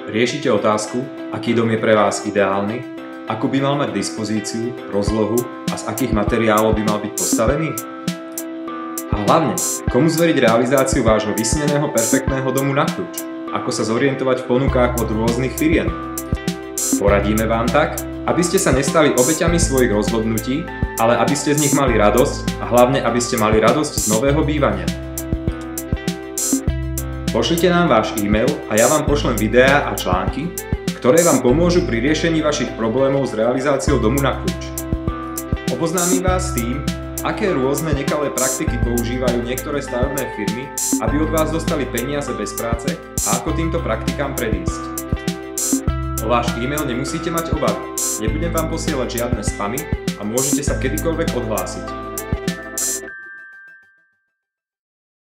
Riešite otázku, aký dom je pre vás ideálny, akú by mal mať dispozíciu, rozlohu a z akých materiálov by mal byť postavený? A hlavne, komu zveriť realizáciu vášho vysneného perfektného domu na kľúč? Ako sa zorientovať v ponukách od rôznych firiem? Poradíme vám tak, aby ste sa nestali obeťami svojich rozhodnutí, ale aby ste z nich mali radosť a hlavne, aby ste mali radosť z nového bývania. Pošlite nám váš e-mail a ja vám pošlem videá a články, ktoré vám pomôžu pri riešení vašich problémov s realizáciou domu na kľúč. Oboznámim vás s tým, aké rôzne nekalé praktiky používajú niektoré stavebné firmy, aby od vás dostali peniaze bez práce a ako týmto praktikám predísť. O váš e-mail nemusíte mať obavy, nebudem vám posielať žiadne spamy a môžete sa kedykoľvek odhlásiť.